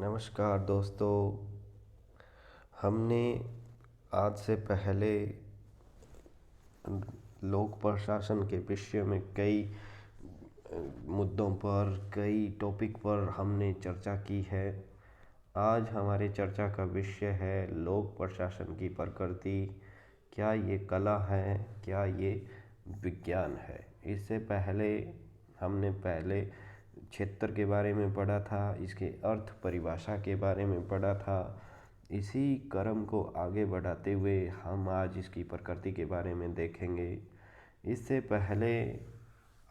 नमस्कार दोस्तों। हमने आज से पहले लोक प्रशासन के विषय में कई मुद्दों पर, कई टॉपिक पर हमने चर्चा की है। आज हमारे चर्चा का विषय है लोक प्रशासन की प्रकृति। क्या ये कला है, क्या ये विज्ञान है? इससे पहले हमने क्षेत्र के बारे में पढ़ा था, इसके अर्थ परिभाषा के बारे में पढ़ा था। इसी क्रम को आगे बढ़ाते हुए हम आज इसकी प्रकृति के बारे में देखेंगे। इससे पहले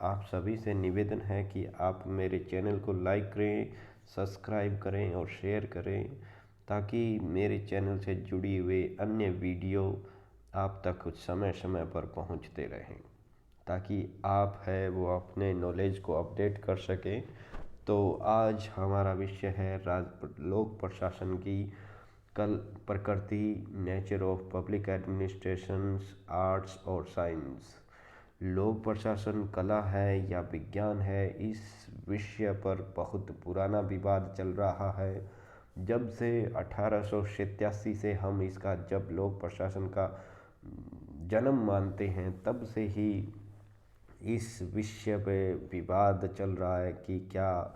आप सभी से निवेदन है कि आप मेरे चैनल को लाइक करें, सब्सक्राइब करें और शेयर करें, ताकि मेरे चैनल से जुड़ी हुई अन्य वीडियो आप तक कुछ समय समय पर पहुंचते रहें, ताकि आप है वो अपने नॉलेज को अपडेट कर सकें। तो आज हमारा विषय है लोक प्रशासन की कल प्रकृति, nature of public administration, arts और साइंस। लोक प्रशासन कला है या विज्ञान है, इस विषय पर बहुत पुराना विवाद चल रहा है। जब से 1887 से हम इसका जब लोक प्रशासन का जन्म मानते हैं, तब से ही इस विषय पे विवाद चल रहा है कि क्या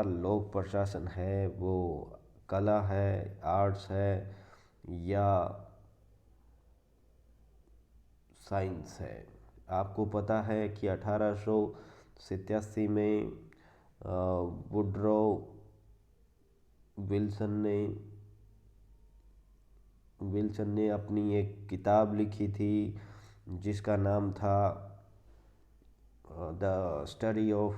लोक प्रशासन है वो कला है, आर्ट्स है या साइंस है। आपको पता है कि 1887 में वुडरो विल्सन ने अपनी एक किताब लिखी थी जिसका नाम था द स्टडी ऑफ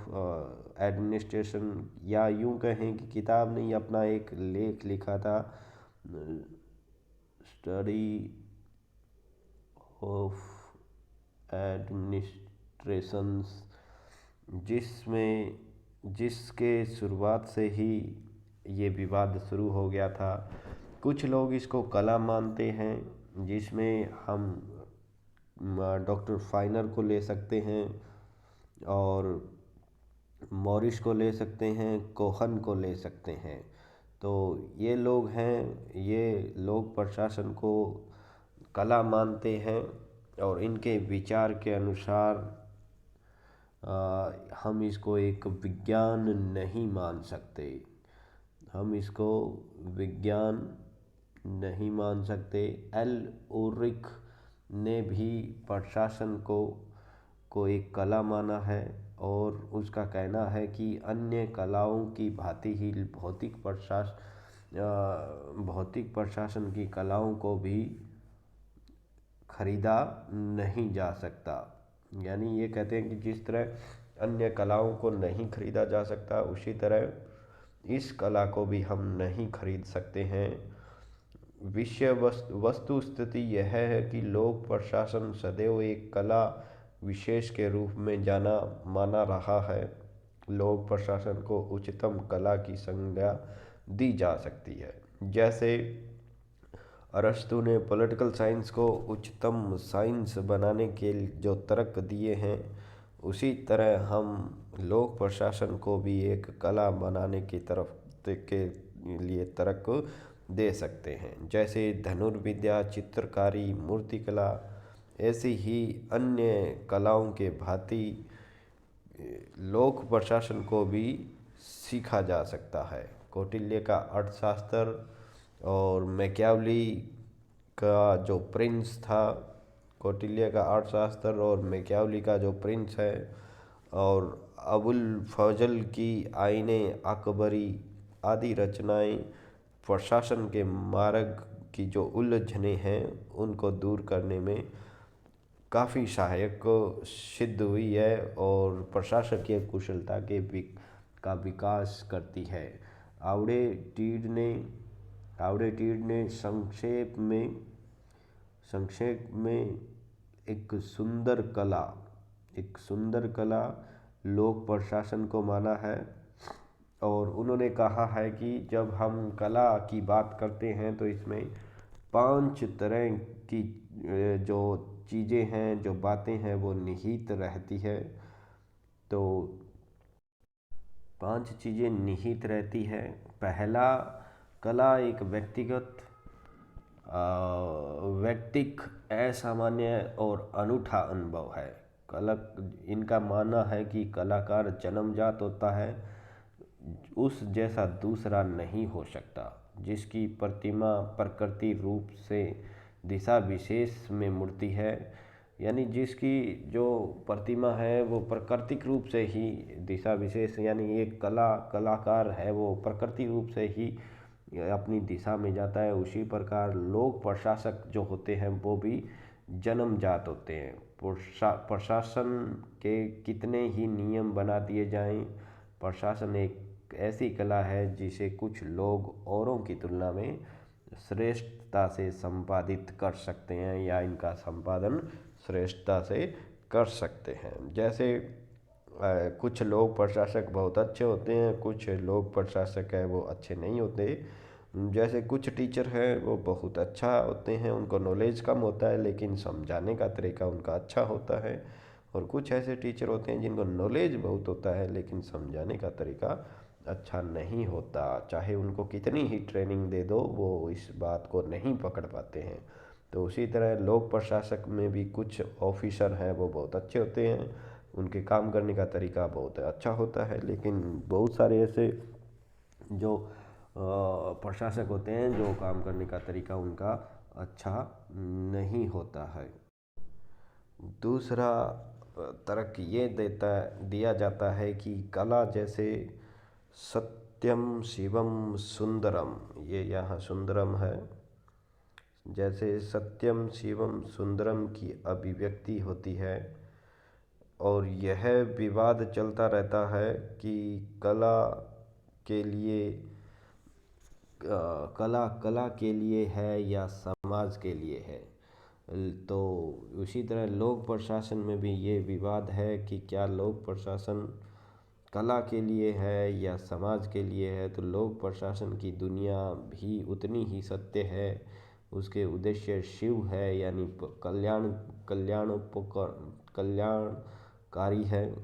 एडमिनिस्ट्रेशन, या यूं कहें कि किताब नहीं, अपना एक लेख लिखा था, स्टडी ऑफ एडमिनिस्ट्रेशंस, जिसके शुरुआत से ही ये विवाद शुरू हो गया था। कुछ लोग इसको कला मानते हैं, जिसमें हम डॉक्टर फाइनर को ले सकते हैं और मॉरिस को ले सकते हैं, कोहन को ले सकते हैं। तो ये लोग हैं, ये लोग प्रशासन को कला मानते हैं और इनके विचार के अनुसार हम इसको एक विज्ञान नहीं मान सकते। हम इसको विज्ञान नहीं मान सकते। एल उरिक ने भी प्रशासन को एक कला माना है और उसका कहना है कि अन्य कलाओं की भांति ही भौतिक प्रशासन की कलाओं को भी खरीदा नहीं जा सकता। यानी ये कहते हैं कि जिस तरह अन्य कलाओं को नहीं खरीदा जा सकता, उसी तरह इस कला को भी हम नहीं खरीद सकते हैं। वस्तु स्थिति यह है कि लोक प्रशासन सदैव एक कला विशेष के रूप में जाना माना रहा है। लोक प्रशासन को उच्चतम कला की संज्ञा दी जा सकती है। जैसे अरस्तु ने पॉलिटिकल साइंस को उच्चतम साइंस बनाने के जो तर्क दिए हैं, उसी तरह हम लोक प्रशासन को भी एक कला बनाने की तरफ के लिए तर्क दे सकते हैं। जैसे धनुर्विद्या, चित्रकारी, मूर्तिकला, ऐसी ही अन्य कलाओं के भांति लोक प्रशासन को भी सीखा जा सकता है। कौटिल्य का अर्थशास्त्र और मैकियावली का जो प्रिंस था, कौटिल्य का अर्थशास्त्र और मैकियावली का जो प्रिंस है, और अबुल फजल की आईने अकबरी आदि रचनाएं प्रशासन के मार्ग की जो उलझने हैं उनको दूर करने में काफ़ी सहायक सिद्ध हुई है और प्रशासकीय कुशलता का विकास करती है। आउडे टीड ने संक्षेप में एक सुंदर कला लोक प्रशासन को माना है। और उन्होंने कहा है कि जब हम कला की बात करते हैं तो इसमें 5 तरह की जो चीज़ें हैं, जो बातें हैं, वो निहित रहती है। तो 5 चीज़ें निहित रहती है। पहला, कला एक व्यक्तिक असामान्य और अनूठा अनुभव है। कला इनका मानना है कि कलाकार जन्मजात होता है, उस जैसा दूसरा नहीं हो सकता, जिसकी प्रतिमा प्रकृति रूप से दिशा विशेष में मूर्ति है। यानी जिसकी जो प्रतिमा है वो प्राकृतिक रूप से ही दिशा विशेष, यानी एक कलाकार है वो प्रकृति रूप से ही अपनी दिशा में जाता है। उसी प्रकार लोक प्रशासक जो होते हैं वो भी जन्मजात होते हैं। प्रशासन के कितने ही नियम बना दिए जाएं, प्रशासन एक ऐसी कला है जिसे कुछ लोग औरों की तुलना में श्रेष्ठता से संपादित कर सकते हैं या इनका संपादन श्रेष्ठता से कर सकते हैं। जैसे कुछ लोग प्रशासक बहुत अच्छे होते हैं, कुछ लोग प्रशासक है वो अच्छे नहीं होते। जैसे कुछ टीचर हैं वो बहुत अच्छा होते हैं, उनको नॉलेज कम होता है लेकिन समझाने का तरीका उनका अच्छा होता है। और कुछ ऐसे टीचर होते हैं जिनको नॉलेज बहुत होता है लेकिन समझाने का तरीका अच्छा नहीं होता। चाहे उनको कितनी ही ट्रेनिंग दे दो वो इस बात को नहीं पकड़ पाते हैं। तो उसी तरह लोक प्रशासक में भी कुछ ऑफिसर हैं वो बहुत अच्छे होते हैं, उनके काम करने का तरीका बहुत अच्छा होता है। लेकिन बहुत सारे ऐसे जो प्रशासक होते हैं जो काम करने का तरीका उनका अच्छा नहीं होता है। दूसरा तर्क ये दिया जाता है कि कला जैसे सत्यम शिवम सुंदरम, ये यहाँ सुंदरम है, जैसे सत्यम शिवम सुंदरम की अभिव्यक्ति होती है। और यह विवाद चलता रहता है कि कला के लिए कला कला के लिए है या समाज के लिए है। तो उसी तरह लोक प्रशासन में भी ये विवाद है कि क्या लोक प्रशासन कला के लिए है या समाज के लिए है। तो लोक प्रशासन की दुनिया भी उतनी ही सत्य है, उसके उद्देश्य शिव है, यानी कल्याणकारी है,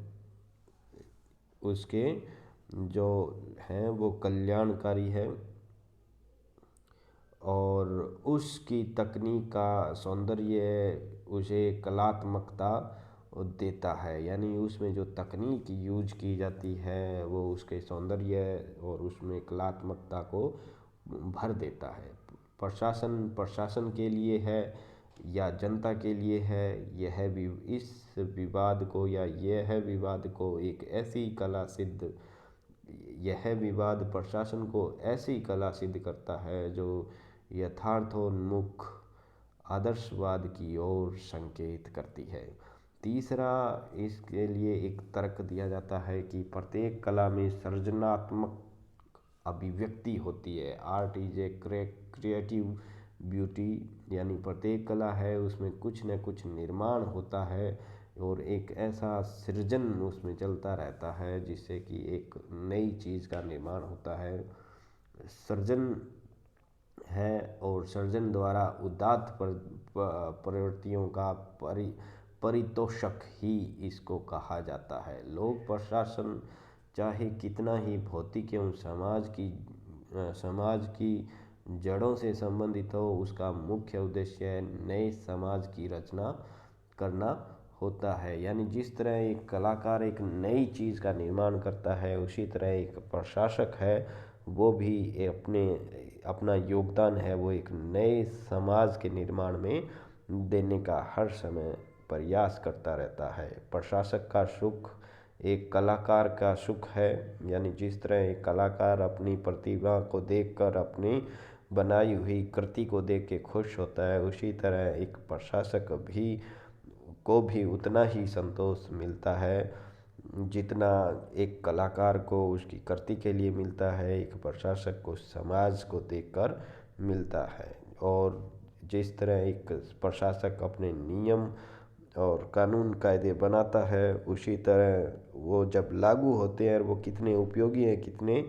उसके जो हैं वो कल्याणकारी है। और उसकी तकनीक का सौंदर्य उसे कलात्मकता देता है, यानी उसमें जो तकनीक यूज की जाती है वो उसके सौंदर्य और उसमें कलात्मकता को भर देता है। प्रशासन के लिए है या जनता के लिए है, इस विवाद को या यह विवाद को एक ऐसी कला सिद्ध यह विवाद प्रशासन को ऐसी कला सिद्ध करता है जो यथार्थोन्मुख आदर्शवाद की ओर संकेत करती है। तीसरा, इसके लिए एक तर्क दिया जाता है कि प्रत्येक कला में सृजनात्मक अभिव्यक्ति होती है। Art is a creative beauty, यानी प्रत्येक कला है उसमें कुछ न कुछ निर्माण होता है और एक ऐसा सृजन उसमें चलता रहता है जिससे कि एक नई चीज़ का निर्माण होता है। सृजन है और सृजन द्वारा उदात्त प्रवृत्तियों का परितोषक ही इसको कहा जाता है। लोक प्रशासन चाहे कितना ही भौतिक एवं समाज की जड़ों से संबंधित हो, उसका मुख्य उद्देश्य नए समाज की रचना करना होता है। यानी जिस तरह एक कलाकार एक नई चीज़ का निर्माण करता है, उसी तरह एक प्रशासक है वो भी अपना योगदान है वो एक नए समाज के निर्माण में देने का हर समय प्रयास करता रहता है। प्रशासक का सुख एक कलाकार का सुख है, यानी जिस तरह एक कलाकार अपनी प्रतिभा को देखकर अपनी बनाई हुई कृति को देख के खुश होता है, उसी तरह एक प्रशासक को भी उतना ही संतोष मिलता है जितना एक कलाकार को उसकी कृति के लिए मिलता है, एक प्रशासक को समाज को देखकर मिलता है। और जिस तरह एक प्रशासक अपने नियम और कानून कायदे बनाता है, उसी तरह वो जब लागू होते हैं और वो कितने उपयोगी हैं, कितने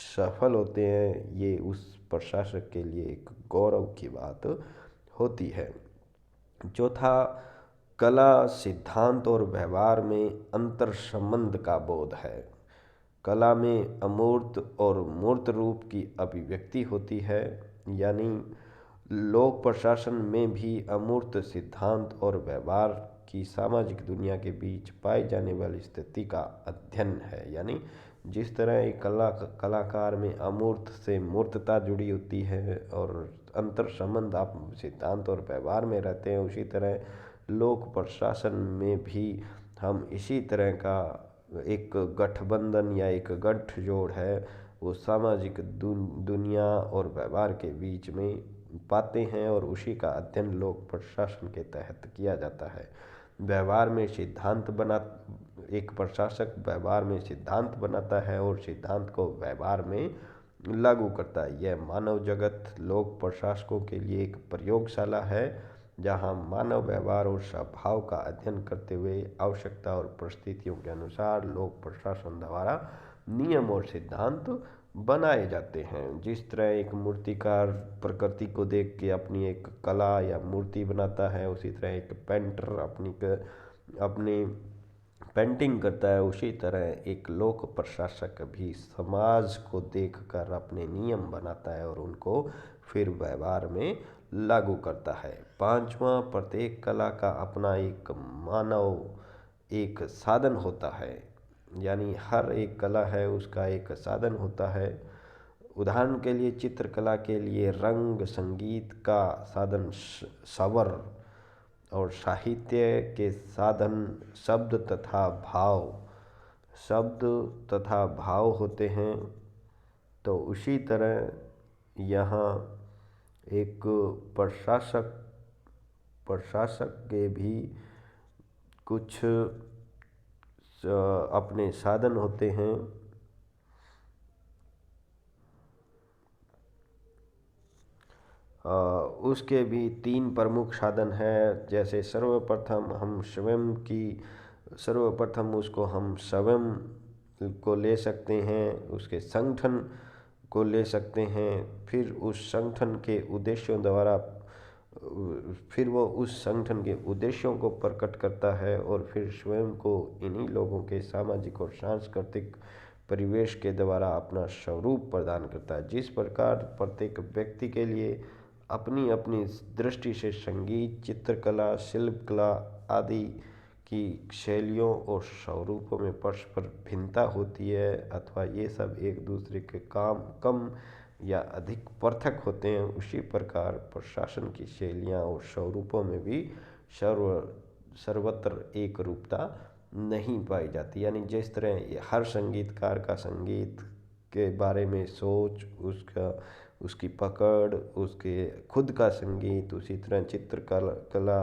सफल होते हैं, ये उस प्रशासक के लिए एक गौरव की बात होती है। चौथा, कला सिद्धांत और व्यवहार में अंतर संबंध का बोध है। कला में अमूर्त और मूर्त रूप की अभिव्यक्ति होती है। यानी लोक प्रशासन में भी अमूर्त सिद्धांत और व्यवहार की सामाजिक दुनिया के बीच पाई जाने वाली स्थिति का अध्ययन है। यानी जिस तरह एक कलाकार में अमूर्त से मूर्तता जुड़ी होती है और अंतर संबंध आप सिद्धांत और व्यवहार में रहते हैं, उसी तरह लोक प्रशासन में भी हम इसी तरह का एक गठबंधन या एक गठजोड़ है वो सामाजिक दुनिया और व्यवहार के बीच में पाते हैं, और उसी का अध्ययन लोक प्रशासन के तहत किया जाता है। व्यवहार में सिद्धांत बना एक प्रशासक व्यवहार में सिद्धांत बनाता है और सिद्धांत को व्यवहार में लागू करता है। यह मानव जगत लोक प्रशासकों के लिए एक प्रयोगशाला है, जहां मानव व्यवहार और स्वभाव का अध्ययन करते हुए आवश्यकता और परिस्थितियों के अनुसार लोक प्रशासन द्वारा नियम और सिद्धांत बनाए जाते हैं। जिस तरह एक मूर्तिकार प्रकृति को देख के अपनी एक कला या मूर्ति बनाता है, उसी तरह एक पेंटर अपनी पेंटिंग करता है, उसी तरह एक लोक प्रशासक भी समाज को देखकर अपने नियम बनाता है और उनको फिर व्यवहार में लागू करता है। पांचवा, प्रत्येक कला का अपना एक मानव एक साधन होता है। यानी हर एक कला है उसका एक साधन होता है। उदाहरण के लिए चित्रकला के लिए रंग, संगीत का साधन स्वर और साहित्य के साधन शब्द तथा भाव होते हैं। तो उसी तरह यहाँ एक प्रशासक के भी कुछ अपने साधन होते हैं। उसके भी तीन प्रमुख साधन हैं। जैसे सर्वप्रथम उसको हम स्वयं को ले सकते हैं, उसके संगठन को ले सकते हैं, फिर उस संगठन के उद्देश्यों द्वारा फिर वो उस संगठन के उद्देश्यों को प्रकट करता है और फिर स्वयं को इन्हीं लोगों के सामाजिक और सांस्कृतिक परिवेश के द्वारा अपना स्वरूप प्रदान करता है। जिस प्रकार प्रत्येक व्यक्ति के लिए अपनी अपनी दृष्टि से संगीत, चित्रकला, शिल्पकला आदि की शैलियों और स्वरूपों में परस्पर भिन्नता होती है, अथवा ये सब एक दूसरे के कम या अधिक पृथक होते हैं, उसी प्रकार प्रशासन की शैलियाँ और स्वरूपों में भी सर्वत्र एक रूपता नहीं पाई जाती। यानी जिस तरह हर संगीतकार का संगीत के बारे में सोच, उसकी पकड़, उसके खुद का संगीत, उसी तरह चित्रकला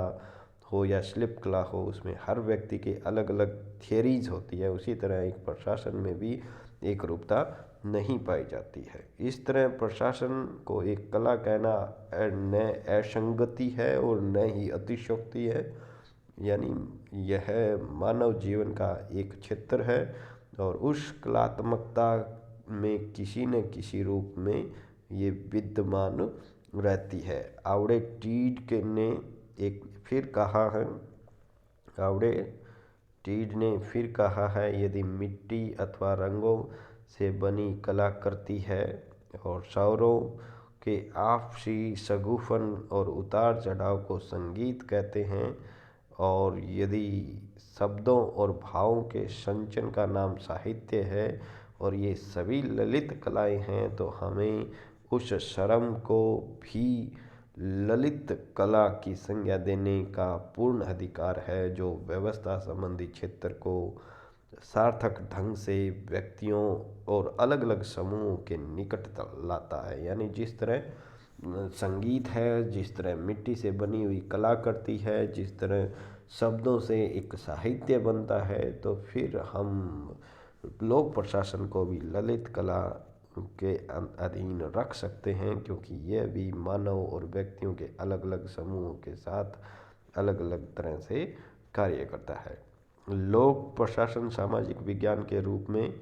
हो या शिल्पकला हो, उसमें हर व्यक्ति के अलग अलग थियरीज होती है। उसी तरह एक प्रशासन में भी एक रूपता नहीं पाई जाती है। इस तरह प्रशासन को एक कला कहना न असंगति है और न ही अतिशयोक्ति है। यानी यह मानव जीवन का एक क्षेत्र है और उस कलात्मकता में किसी न किसी रूप में ये विद्यमान रहती है। आवड़े टीड ने फिर कहा है, यदि मिट्टी अथवा रंगों से बनी कला करती है और स्वरों के आपसी सगुफन और उतार चढ़ाव को संगीत कहते हैं, और यदि शब्दों और भावों के संचयन का नाम साहित्य है और ये सभी ललित कलाएं हैं, तो हमें उस श्रम को भी ललित कला की संज्ञा देने का पूर्ण अधिकार है, जो व्यवस्था संबंधी क्षेत्र को सार्थक ढंग से व्यक्तियों और अलग अलग समूहों के निकट लाता है। यानी जिस तरह संगीत है, जिस तरह मिट्टी से बनी हुई कला करती है, जिस तरह शब्दों से एक साहित्य बनता है, तो फिर हम लोक प्रशासन को भी ललित कला के अधीन रख सकते हैं, क्योंकि यह भी मानव और व्यक्तियों के अलग अलग समूहों के साथ अलग अलग तरह से कार्य करता है। लोक प्रशासन सामाजिक विज्ञान के रूप में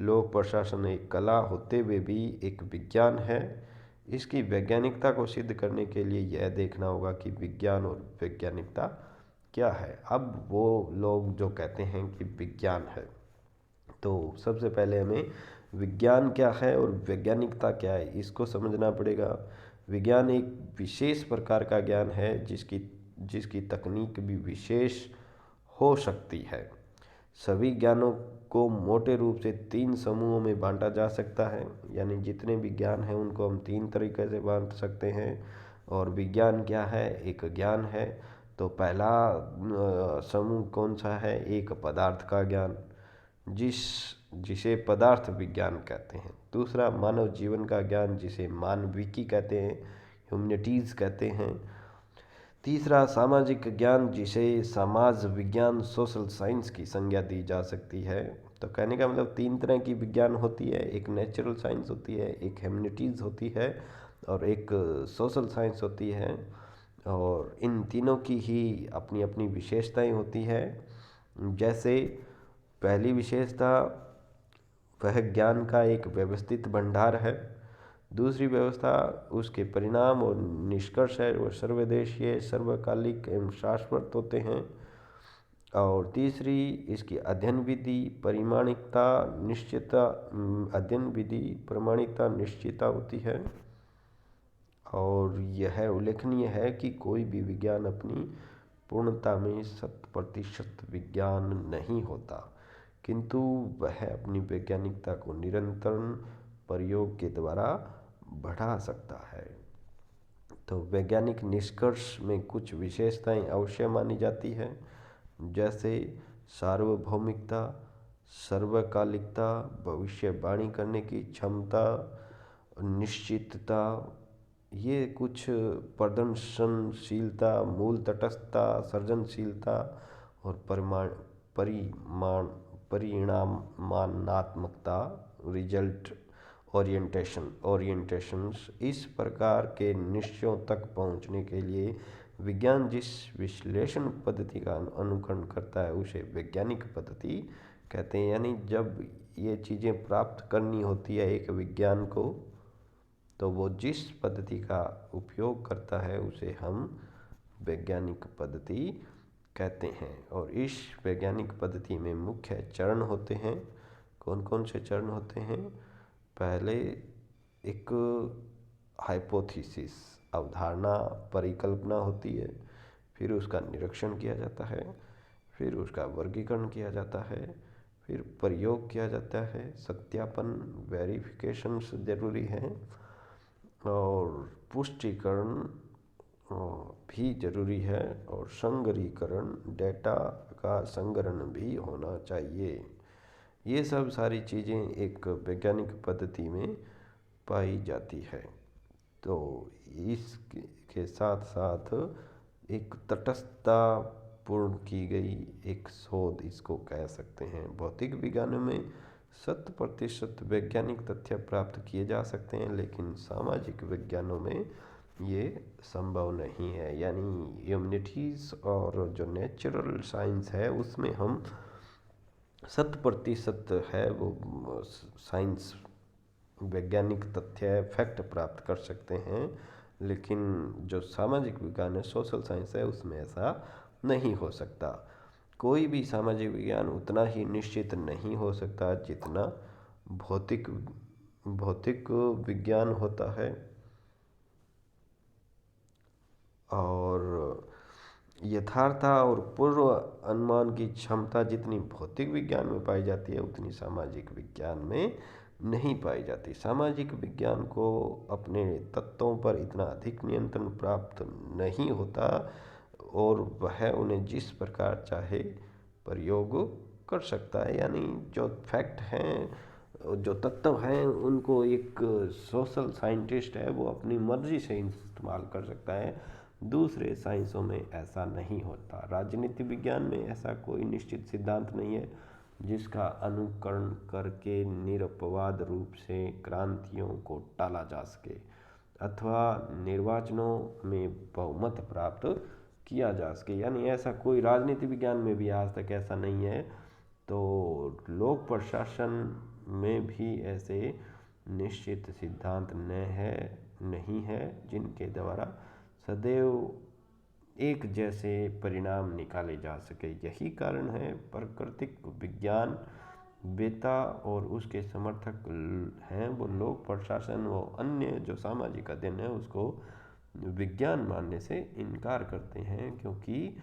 लोक प्रशासन एक कला होते हुए भी एक विज्ञान है। इसकी वैज्ञानिकता को सिद्ध करने के लिए यह देखना होगा कि विज्ञान और वैज्ञानिकता क्या है। अब वो लोग जो कहते हैं कि विज्ञान है, तो सबसे पहले हमें विज्ञान क्या है और वैज्ञानिकता क्या है इसको समझना पड़ेगा। विज्ञान एक विशेष प्रकार का ज्ञान है जिसकी जिसकी तकनीक भी विशेष हो सकती है। सभी ज्ञानों को मोटे रूप से 3 समूहों में बांटा जा सकता है, यानी जितने भी ज्ञान हैं उनको हम 3 तरीके से बांट सकते हैं। और विज्ञान क्या है? एक ज्ञान है। तो पहला समूह कौन सा है? एक पदार्थ का ज्ञान, जिसे पदार्थ विज्ञान कहते हैं। दूसरा मानव जीवन का ज्ञान, जिसे मानविकी कहते हैं, ह्यूमैनिटीज़ कहते हैं। तीसरा सामाजिक ज्ञान, जिसे समाज विज्ञान, सोशल साइंस की संज्ञा दी जा सकती है। तो कहने का मतलब 3 तरह की विज्ञान होती है, एक नेचुरल साइंस होती है, एक ह्यूमैनिटीज़ होती है और एक सोशल साइंस होती है। और इन तीनों की ही अपनी अपनी विशेषताएं होती है। जैसे पहली विशेषता, वह ज्ञान का एक व्यवस्थित भंडार है। दूसरी व्यवस्था, उसके परिणाम और निष्कर्ष है वो सर्वदेशीय, सर्वकालिक एवं शाश्वत होते हैं। और तीसरी, इसकी अध्ययन विधि परिमाणिकता निश्चितता, अध्ययन विधि प्रमाणिकता निश्चितता होती है। और यह उल्लेखनीय है कि कोई भी विज्ञान अपनी पूर्णता में 100% विज्ञान नहीं होता, किंतु वह अपनी वैज्ञानिकता को निरंतर प्रयोग के द्वारा बढ़ा सकता है। तो वैज्ञानिक निष्कर्ष में कुछ विशेषताएं अवश्य मानी जाती है, जैसे सार्वभौमिकता, सर्वकालिकता, भविष्यवाणी करने की क्षमता, निश्चितता, ये कुछ प्रदर्शनशीलता, मूल तटस्थता, सृजनशीलता और परिणामात्मकता, रिजल्ट ओरिएंटेशंस। इस प्रकार के निश्चयों तक पहुंचने के लिए विज्ञान जिस विश्लेषण पद्धति का अनुकरण करता है उसे वैज्ञानिक पद्धति कहते हैं। यानी जब ये चीज़ें प्राप्त करनी होती है एक विज्ञान को, तो वो जिस पद्धति का उपयोग करता है उसे हम वैज्ञानिक पद्धति कहते हैं। और इस वैज्ञानिक पद्धति में मुख्य चरण होते हैं। कौन कौन से चरण होते हैं? पहले एक हाइपोथेसिस, अवधारणा, परिकल्पना होती है। फिर उसका निरीक्षण किया जाता है, फिर उसका वर्गीकरण किया जाता है, फिर प्रयोग किया जाता है, सत्यापन वेरिफिकेशंस जरूरी हैं, और पुष्टिकरण भी जरूरी है, और संग्रहीकरण, डेटा का संग्रहण भी होना चाहिए। ये सब सारी चीज़ें एक वैज्ञानिक पद्धति में पाई जाती है। तो इसके साथ साथ एक तटस्थता पूर्ण की गई एक शोध इसको कह सकते हैं। भौतिक विज्ञानों में 100% वैज्ञानिक तथ्य प्राप्त किए जा सकते हैं, लेकिन सामाजिक विज्ञानों में ये संभव नहीं है। यानी ह्यूमैनिटीज़ और जो नेचुरल साइंस है उसमें हम 100% है वो साइंस वैज्ञानिक तथ्य फैक्ट प्राप्त कर सकते हैं, लेकिन जो सामाजिक विज्ञान है, सोशल साइंस है, उसमें ऐसा नहीं हो सकता। कोई भी सामाजिक विज्ञान उतना ही निश्चित नहीं हो सकता जितना भौतिक भौतिक विज्ञान होता है। और यथार्थता और पूर्व अनुमान की क्षमता जितनी भौतिक विज्ञान में पाई जाती है उतनी सामाजिक विज्ञान में नहीं पाई जाती। सामाजिक विज्ञान को अपने तत्वों पर इतना अधिक नियंत्रण प्राप्त नहीं होता और वह उन्हें जिस प्रकार चाहे प्रयोग कर सकता है। यानी जो फैक्ट हैं, जो तत्व हैं, उनको एक सोशल साइंटिस्ट है वो अपनी मर्जी से इस्तेमाल कर सकता है। दूसरे साइंसों में ऐसा नहीं होता। राजनीति विज्ञान में ऐसा कोई निश्चित सिद्धांत नहीं है जिसका अनुकरण करके निरपवाद रूप से क्रांतियों को टाला जा सके अथवा निर्वाचनों में बहुमत प्राप्त किया जा सके। यानी ऐसा कोई राजनीति विज्ञान में भी आज तक ऐसा नहीं है। तो लोक प्रशासन में भी ऐसे निश्चित सिद्धांत नहीं है जिनके द्वारा सदैव एक जैसे परिणाम निकाले जा सके। यही कारण है प्राकृतिक विज्ञान बेता और उसके समर्थक हैं वो लोक प्रशासन व अन्य जो सामाजिक अध्ययन है उसको विज्ञान मानने से इनकार करते हैं, क्योंकि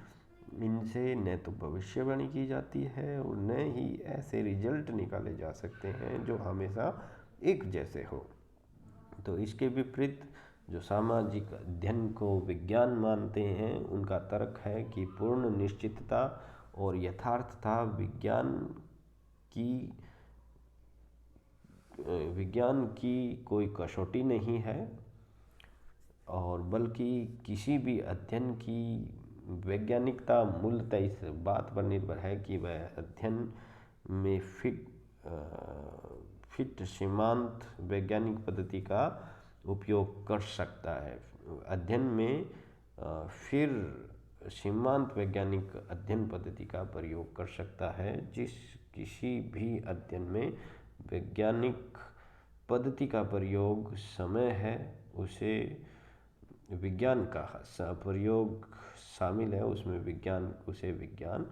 इनसे न तो भविष्यवाणी की जाती है और न ही ऐसे रिजल्ट निकाले जा सकते हैं जो हमेशा एक जैसे हो। तो इसके विपरीत जो सामाजिक अध्ययन को विज्ञान मानते हैं उनका तर्क है कि पूर्ण निश्चितता और यथार्थता की विज्ञान की कोई कसौटी नहीं है, और बल्कि किसी भी अध्ययन की वैज्ञानिकता मूलतः इस बात पर निर्भर है कि वह अध्ययन में फिट सीमांत वैज्ञानिक पद्धति का उपयोग कर सकता है। अध्ययन में फिर सीमांत वैज्ञानिक अध्ययन पद्धति का प्रयोग कर सकता है। जिस किसी भी अध्ययन में वैज्ञानिक पद्धति का प्रयोग समय है उसे विज्ञान का प्रयोग शामिल है, उसमें उसे विज्ञान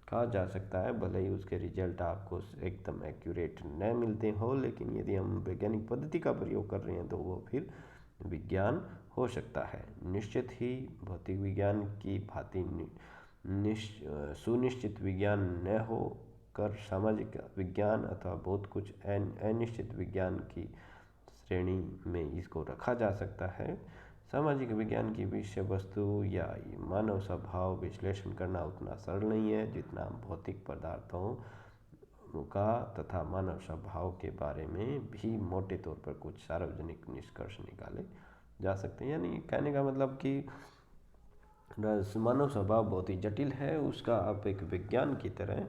कहा जा सकता है, भले ही उसके रिजल्ट आपको एकदम एक्यूरेट न मिलते हो, लेकिन यदि हम वैज्ञानिक पद्धति का प्रयोग कर रहे हैं तो वो फिर विज्ञान हो सकता है। निश्चित ही भौतिक विज्ञान की भांति सुनिश्चित विज्ञान न हो कर सामाजिक विज्ञान अथवा बहुत कुछ अनिश्चित विज्ञान की श्रेणी में इसको रखा जा सकता है। सामाजिक विज्ञान की विषय वस्तु या मानव स्वभाव विश्लेषण करना उतना सरल नहीं है जितना भौतिक पदार्थों का तथा मानव स्वभाव के बारे में भी मोटे तौर पर कुछ सार्वजनिक निष्कर्ष निकाले जा सकते हैं। यानी कहने का मतलब कि मानव स्वभाव बहुत ही जटिल है, उसका आप एक विज्ञान की तरह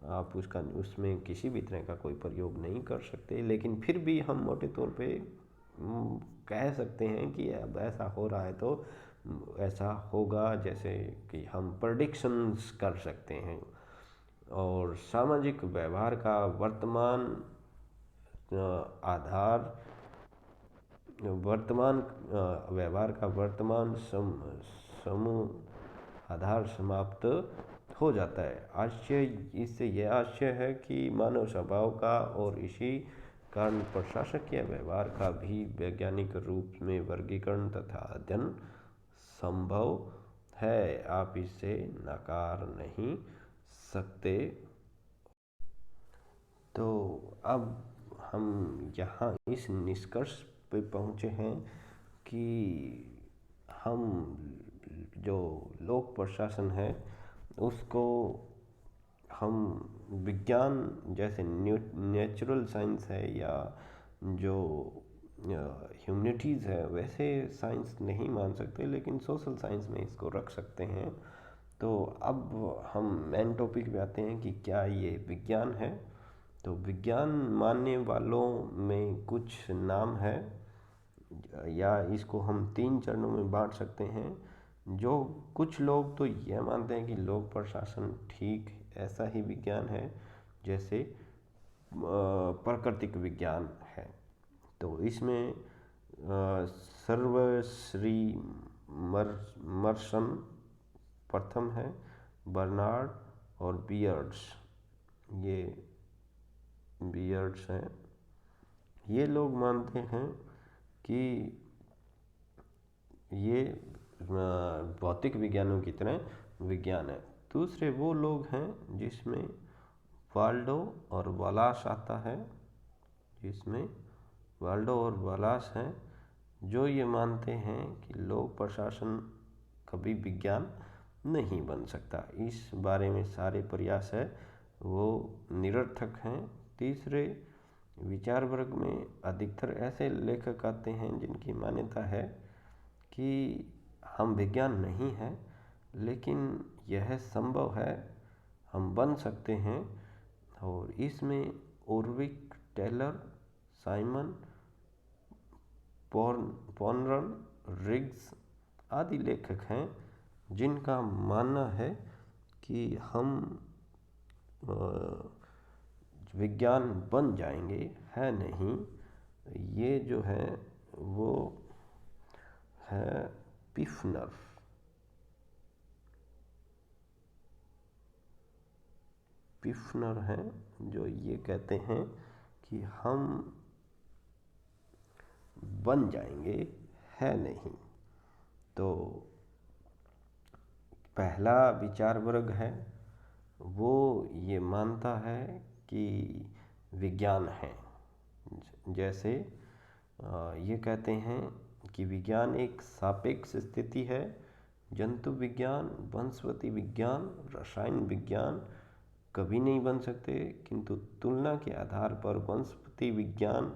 आप उसमें किसी भी तरह का कोई प्रयोग नहीं कर सकते, लेकिन फिर भी हम मोटे तौर पे कह सकते हैं कि अब ऐसा हो रहा है तो ऐसा होगा, जैसे कि हम प्रेडिक्शंस कर सकते हैं। और सामाजिक व्यवहार का वर्तमान व्यवहार का वर्तमान समूह आधार समाप्त हो जाता है। इससे यह आशय है कि मानव स्वभाव का और इसी कारण प्रशासकीय व्यवहार का भी वैज्ञानिक रूप में वर्गीकरण तथा अध्ययन संभव है, आप इसे नकार नहीं सकते। तो अब हम यहाँ इस निष्कर्ष पे पहुँचे हैं कि हम जो लोक प्रशासन है उसको हम विज्ञान जैसे नेचुरल साइंस है या जो ह्यूमैनिटीज़ है वैसे साइंस नहीं मान सकते, लेकिन सोशल साइंस में इसको रख सकते हैं। तो अब हम मेन टॉपिक पे आते हैं कि क्या ये विज्ञान है। तो विज्ञान मानने वालों में कुछ नाम है, या इसको हम 3 चरणों में बांट सकते हैं। जो कुछ लोग तो यह मानते हैं कि लोक प्रशासन ठीक ऐसा ही विज्ञान है जैसे प्राकृतिक विज्ञान है। तो इसमें सर्वश्री मर्सन प्रथम है, बर्नार्ड और बियर्ड्स हैं। ये लोग मानते हैं कि ये भौतिक विज्ञानों की तरह विज्ञान है। दूसरे वो लोग हैं जिसमें वाल्डो और वालास आता है, हैं जो ये मानते हैं कि लोक प्रशासन कभी विज्ञान नहीं बन सकता। इस बारे में सारे प्रयास है वो निरर्थक हैं। तीसरे विचार वर्ग में अधिकतर ऐसे लेखक आते हैं जिनकी मान्यता है कि हम विज्ञान नहीं है, लेकिन यह संभव है, हम बन सकते हैं। और इसमें ओरविक टेलर, साइमन पोनरन, रिग्स आदि लेखक हैं जिनका मानना है कि हम विज्ञान बन जाएंगे, है नहीं। ये जो है वो है पिफनर। पिफनर हैं जो ये कहते हैं कि हम बन जाएंगे, है नहीं। तो पहला विचार वर्ग है वो ये मानता है कि विज्ञान है। जैसे ये कहते हैं कि विज्ञान एक सापेक्ष स्थिति है। जंतु विज्ञान, वनस्पति विज्ञान, रसायन विज्ञान कभी नहीं बन सकते, किंतु तुलना के आधार पर वनस्पति विज्ञान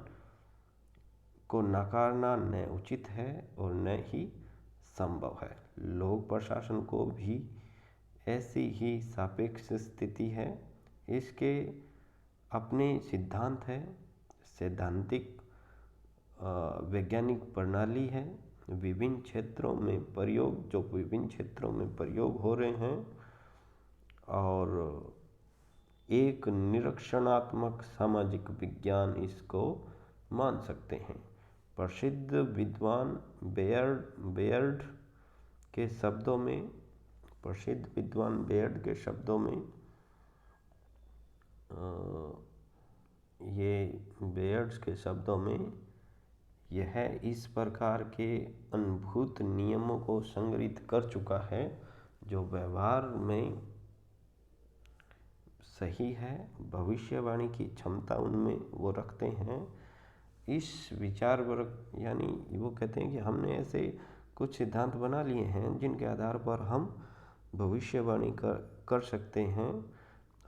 को नकारना न उचित है और न ही संभव है। लोक प्रशासन को भी ऐसी ही सापेक्ष स्थिति है। इसके अपने सिद्धांत है, सैद्धांतिक वैज्ञानिक प्रणाली है। विभिन्न क्षेत्रों में प्रयोग हो रहे हैं और एक निरीक्षणात्मक सामाजिक विज्ञान इसको मान सकते हैं। प्रसिद्ध विद्वान बेयर्ड के शब्दों में यह इस प्रकार के अनुभूत नियमों को संग्रहित कर चुका है जो व्यवहार में सही है। भविष्यवाणी की क्षमता उनमें वो रखते हैं। इस विचार वर्ग यानी वो कहते हैं कि हमने ऐसे कुछ सिद्धांत बना लिए हैं जिनके आधार पर हम भविष्यवाणी कर सकते हैं।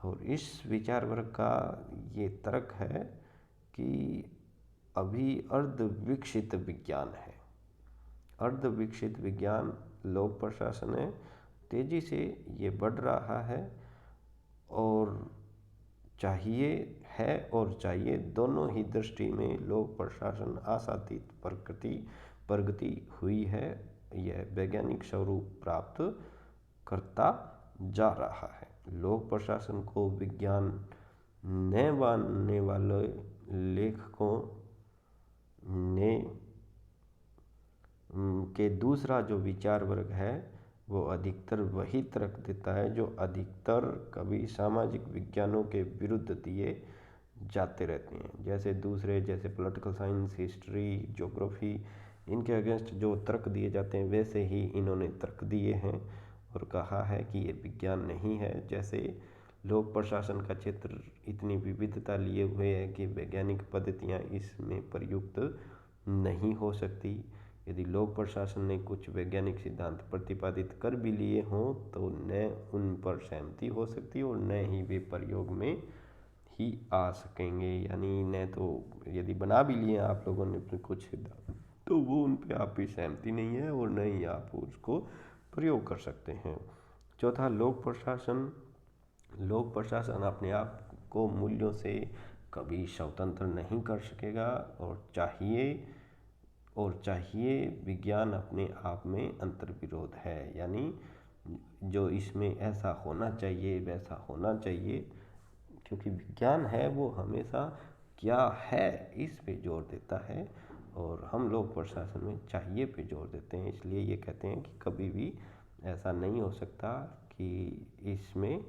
और इस विचार वर्ग का ये तर्क है कि अभी अर्ध विकसित विज्ञान है। अर्ध विकसित विज्ञान लोक प्रशासन है, तेजी से ये बढ़ रहा है और चाहिए दोनों ही दृष्टि में लोक प्रशासन आशातीत प्रगति हुई है। यह वैज्ञानिक स्वरूप प्राप्त करता जा रहा है। लोक प्रशासन को विज्ञान न मानने वाले लेखकों ने के दूसरा जो विचार वर्ग है वो अधिकतर वही तर्क देता है जो अधिकतर कभी सामाजिक विज्ञानों के विरुद्ध दिए जाते रहते हैं। जैसे पॉलिटिकल साइंस, हिस्ट्री, ज्योग्राफी, इनके अगेंस्ट जो तर्क दिए जाते हैं वैसे ही इन्होंने तर्क दिए हैं और कहा है कि ये विज्ञान नहीं है। जैसे लोक प्रशासन का क्षेत्र इतनी विविधता लिए हुए है कि वैज्ञानिक पद्धतियाँ इसमें प्रयुक्त नहीं हो सकती। यदि लोक प्रशासन ने कुछ वैज्ञानिक सिद्धांत प्रतिपादित कर भी लिए हों तो न उन पर सहमति हो सकती और न ही वे प्रयोग में ही आ सकेंगे। यानी न तो यदि बना भी लिए आप लोगों ने कुछ सिद्धांत तो वो उन पे आपकी सहमति नहीं है और न ही आप उसको प्रयोग कर सकते हैं। चौथा, लोक प्रशासन अपने आप को मूल्यों से कभी स्वतंत्र नहीं कर सकेगा और चाहिए विज्ञान अपने आप में अंतर्विरोध है। यानी जो इसमें ऐसा होना चाहिए वैसा होना चाहिए, क्योंकि विज्ञान है वो हमेशा क्या है इस पे जोर देता है और हम लोग प्रशासन में चाहिए पे जोर देते हैं। इसलिए ये कहते हैं कि कभी भी ऐसा नहीं हो सकता कि इसमें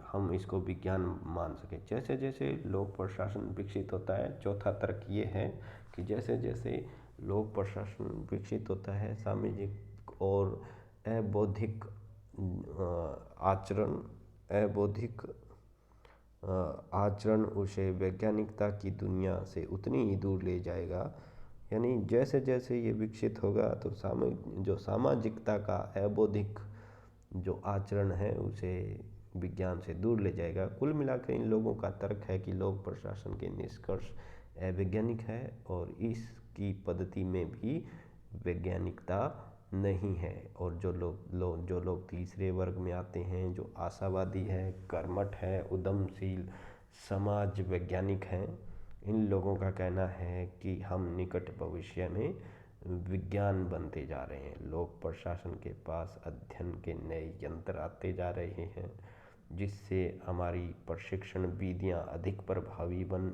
हम इसको विज्ञान मान सकें। जैसे जैसे लोक प्रशासन विकसित होता है, चौथा तर्क ये है कि जैसे जैसे लोक प्रशासन विकसित होता है, सामाजिक और अबौद्धिक आचरण उसे वैज्ञानिकता की दुनिया से उतनी ही दूर ले जाएगा। यानी जैसे जैसे ये विकसित होगा तो जो सामाजिकता का अबौद्धिक जो आचरण है उसे विज्ञान से दूर ले जाएगा। कुल मिलाकर इन लोगों का तर्क है कि लोक प्रशासन के निष्कर्ष अवैज्ञानिक है और इसकी पद्धति में भी वैज्ञानिकता नहीं है। और जो लोग तीसरे वर्ग में आते हैं, जो आशावादी है, कर्मठ है, उद्यमशील समाज वैज्ञानिक हैं, इन लोगों का कहना है कि हम निकट भविष्य में विज्ञान बनते जा रहे हैं। लोक प्रशासन के पास अध्ययन के नए यंत्र आते जा रहे हैं जिससे हमारी प्रशिक्षण विधियाँ अधिक प्रभावी बन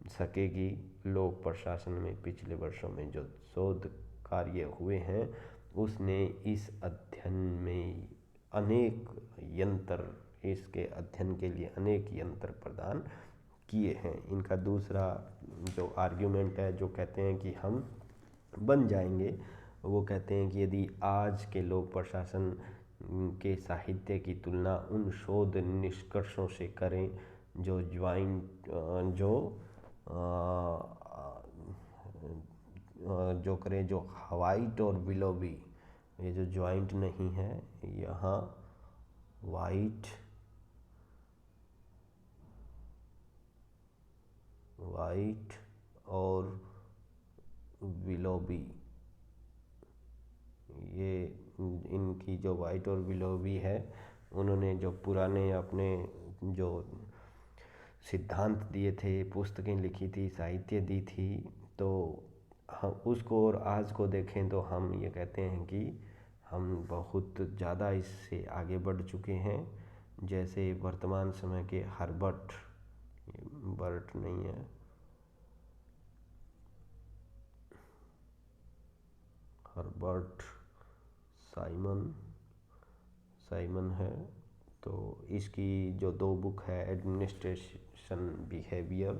सकेगी। लोक प्रशासन में पिछले वर्षों में जो शोध कार्य हुए हैं उसने इस अध्ययन में अनेक यंत्र इसके अध्ययन के लिए अनेक यंत्र प्रदान किए हैं। इनका दूसरा जो आर्ग्यूमेंट है, जो कहते हैं कि हम बन जाएंगे, वो कहते हैं कि यदि आज के लोक प्रशासन के साहित्य की तुलना उन शोध निष्कर्षों से करें जो जो व्हाइट और विलोबी, ये जो ज्वाइंट नहीं है, यहाँ वाइट और विलोबी, ये इनकी जो वाइट और विलोबी है, उन्होंने जो पुराने अपने जो सिद्धांत दिए थे, पुस्तकें लिखी थी, साहित्य दी थी, तो हम उसको और आज को देखें तो हम ये कहते हैं कि हम बहुत ज़्यादा इससे आगे बढ़ चुके हैं। जैसे वर्तमान समय के हर्बर्ट साइमन है, तो इसकी जो 2 बुक है, एडमिनिस्ट्रेशन बिहेवियर,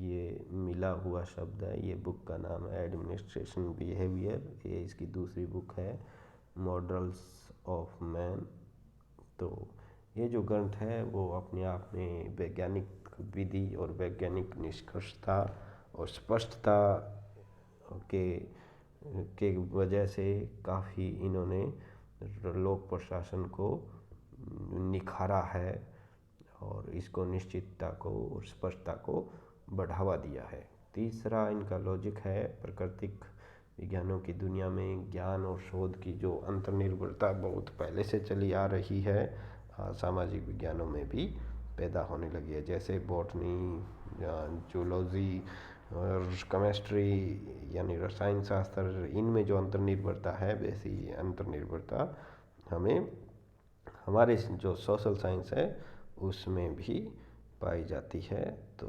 ये मिला हुआ शब्द है। ये बुक का नाम है एडमिनिस्ट्रेशन बिहेवियर। ये इसकी दूसरी बुक है मॉडल्स ऑफ मैन। तो ये जो ग्रंथ है वो अपने आप में वैज्ञानिक विधि और वैज्ञानिक निष्कर्षता और स्पष्टता के वजह से काफ़ी इन्होंने लोक प्रशासन को निखारा है और इसको निश्चितता को और स्पष्टता को बढ़ावा दिया है। तीसरा इनका लॉजिक है, प्राकृतिक विज्ञानों की दुनिया में ज्ञान और शोध की जो अंतर्निर्भरता बहुत पहले से चली आ रही है, सामाजिक विज्ञानों में भी पैदा होने लगी है। जैसे बॉटनी, जूलॉजी और केमिस्ट्री यानी रसायन शास्त्र, इनमें जो अंतर्निर्भरता है, वैसी अंतर्निर्भरता हमें हमारे जो सोशल साइंस है उसमें भी पाई जाती है। तो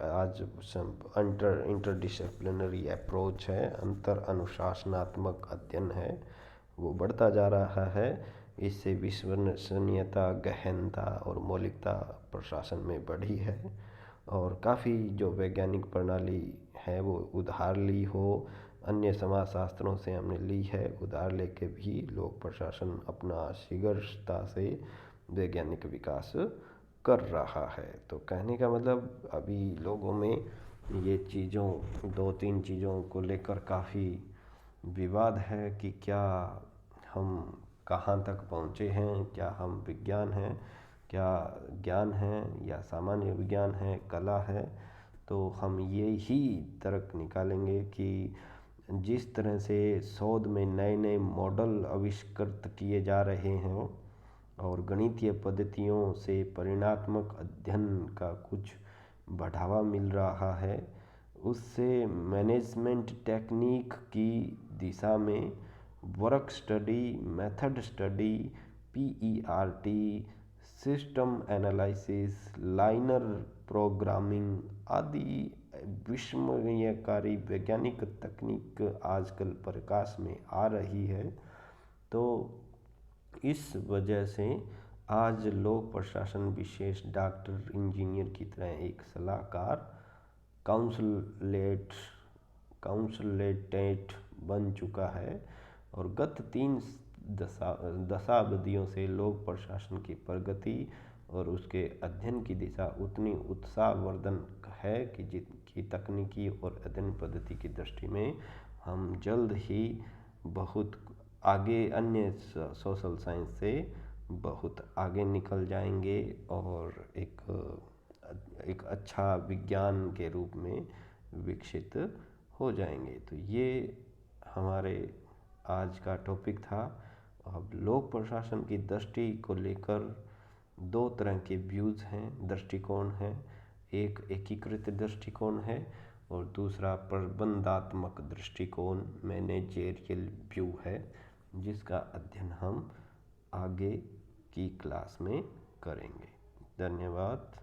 आज इंटरडिसिप्लिनरी अप्रोच है, अंतर अनुशासनात्मक अध्ययन है, वो बढ़ता जा रहा है। इससे विश्वसनीयता, गहनता और मौलिकता प्रशासन में बढ़ी है और काफ़ी जो वैज्ञानिक प्रणाली है वो उधार ली हो, अन्य समाजशास्त्रों से हमने ली है, उधार लेके भी लोक प्रशासन अपना शीघ्रता से वैज्ञानिक विकास कर रहा है। तो कहने का मतलब अभी लोगों में ये चीज़ों 2-3 चीज़ों को लेकर काफ़ी विवाद है कि क्या हम कहाँ तक पहुँचे हैं, क्या हम विज्ञान हैं, क्या ज्ञान है या सामान्य विज्ञान है, कला है। तो हम ये ही तर्क निकालेंगे कि जिस तरह से शोध में नए नए मॉडल आविष्कृत किए जा रहे हैं और गणितीय पद्धतियों से परिणात्मक अध्ययन का कुछ बढ़ावा मिल रहा है, उससे मैनेजमेंट टेक्निक की दिशा में work study, method study, PERT, system analysis, liner programming आदि विस्मयकारी वैज्ञानिक तकनीक आजकल प्रकाश में आ रही है। तो इस वजह से आज लोक प्रशासन विशेष डॉक्टर, इंजीनियर की तरह एक सलाहकार, काउंसलेटेट बन चुका है और गत 3 दशाब्दियों से लोक प्रशासन की प्रगति और उसके अध्ययन की दिशा उतनी उत्साहवर्धक है कि जिनकी तकनीकी और अध्ययन पद्धति की दृष्टि में हम जल्द ही बहुत आगे, अन्य सोशल साइंस से बहुत आगे निकल जाएंगे और एक अच्छा विज्ञान के रूप में विकसित हो जाएंगे। तो ये हमारे आज का टॉपिक था। अब लोक प्रशासन की दृष्टि को लेकर 2 तरह के व्यूज़ हैं, दृष्टिकोण हैं। एक एकीकृत दृष्टिकोण है और दूसरा प्रबंधात्मक दृष्टिकोण, मैनेजेरियल व्यू है, जिसका अध्ययन हम आगे की क्लास में करेंगे। धन्यवाद।